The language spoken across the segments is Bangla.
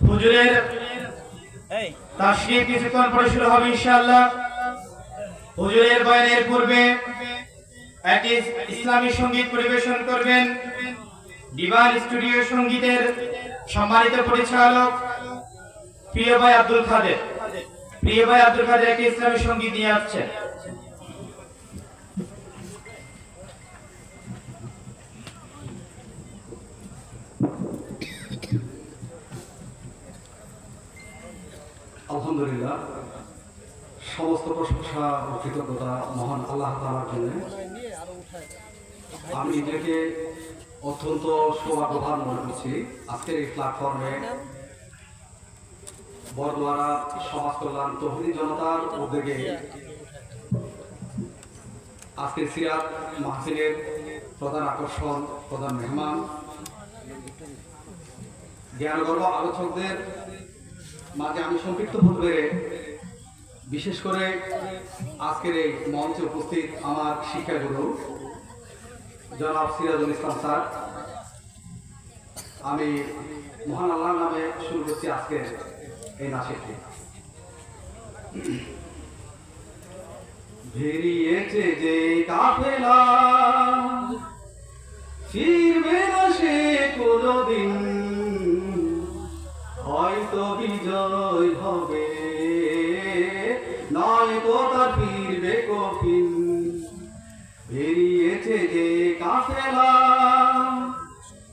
হুজুরের তাশরিফ কিছুক্ষণ পরে শুরু হবে ইনশাআল্লাহ। হুজুরের বয়ানের পূর্বে একটি ইসলামী সঙ্গীত পরিবেশন করবেন ডিভাইন স্টুডিও সঙ্গীতের সম্মানিত পরিচালক প্রিয় ভাই আব্দুল খাদের। প্রিয় ভাই আব্দুল খাদের একটি ইসলামী সঙ্গীত নিয়ে আসছেন। আলহামদুলিল্লাহ, সমস্ত প্রশংসা ও কৃতজ্ঞতা মহান আল্লাহ তাআলার জন্য। আমি নিজেকে অত্যন্ত সৌভাগ্যবান মনে করছি আজকের এই প্ল্যাটফর্মে বরদোয়ারা সমাজ কল্যাণ তৌহিদি জনতার উদ্যোগে আজকের সিরাত মাহফিলের প্রধান আকর্ষণ, প্রধান মেহমান, জ্ঞানগর্ভ আলোচকদের মাঝে আমি সম্পৃক্ত হতে পেরে, বিশেষ করে আজকের এই মঞ্চে উপস্থিত আমার শিক্ষাগুরু জনাব সিরাজুল ইসলাম স্যার, আমি মহান আল্লাহর নামে শুরু করছি আজকের এই নাচটি। বেরিয়েছে যে কাফেলা ফিরবে না সে কোনদিন, হয়তো বিজয় হবে নয়তো তার ফিরবে কফিন। বেরিয়েছে যে কাফেলা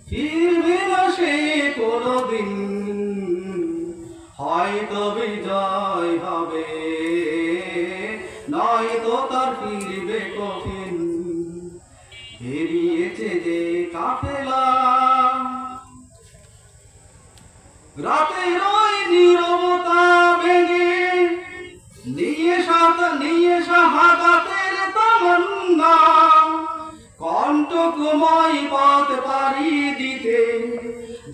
ফিরবে না সে কোনদিন, হয়তো বিজয় হবে নয়তো তার ফিরবে কফিন। বেরিয়েছে যে কাফেলা রাতের ওই নীরবতা ভেঙে নিয়ে শাহাদাতের তামান্না, কণ্ঠকময় পথ পাড়ি দিতে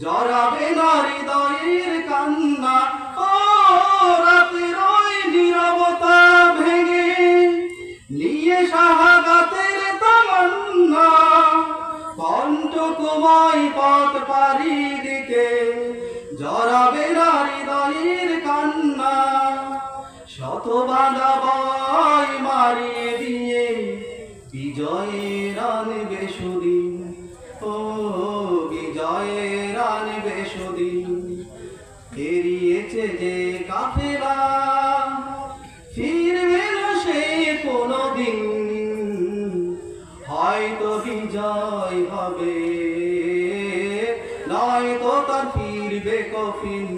জড়াবে না হৃদয়ের কান্না। ও রাতের ওই নীরবতা ভেঙে নিয়ে শাহাদাতের তামান্না, কণ্ঠকময় পথ পাড়ি দিতে জড়াবে না হৃদয়ের কান্না। শত বাধা ভয় মারিয়ে দিয়ে বিজয়ের আনবে সুদিন, ও বিজয়ের আনবে সুদিন। বেরিয়েছে যে কাফেলা ফিরবে না সে কোনদিন, হয়তো বিজয় হবে নয়তো তার ফিরবে কফিন।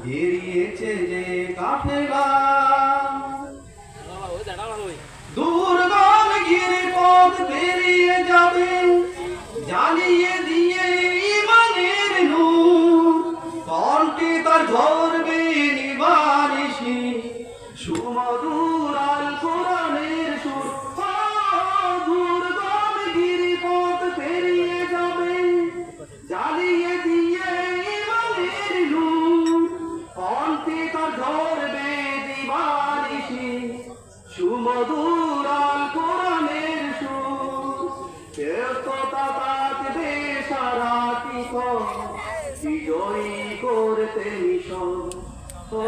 বেরিয়েছে যে কাফেলা দুর্গম গিরিপথ পেরিয়ে যাবে, জ্বালিয়ে দিয়ে ইমানের নূর, কণ্ঠে তার ঝরবে নিবানিশি সুমধুর আল কোরআনের সুর। দুর্গম গিরিপথ পেরিয়ে যাবে, জ্বালিয়ে দিয়ে ইমানের নূর, কণ্ঠে তার ঝরবে দিবানিশি সুমধুর আল কোরআনের সুর। চেতনা থাকবে সারাটি বিজয়ী করতে মিশন, ও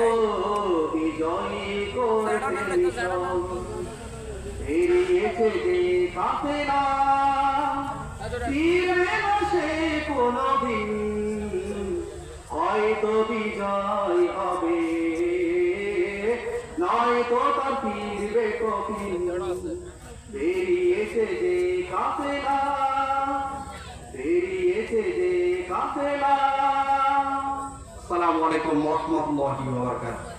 বিজয়ী করতে মিশন। বেরিয়েছে যে কাফেলা ফিরবে না সে কোনদিন, হয়তো বিজয় হবে নয়তো তার ফিরবে কফিন। বেরিয়েছে যে কাফেলা, বেরিয়েছে যে কাফেলা। আসসালামু আলাইকুম ওয়া রাহমাতুল্লাহি ওয়া বারাকাতুহু।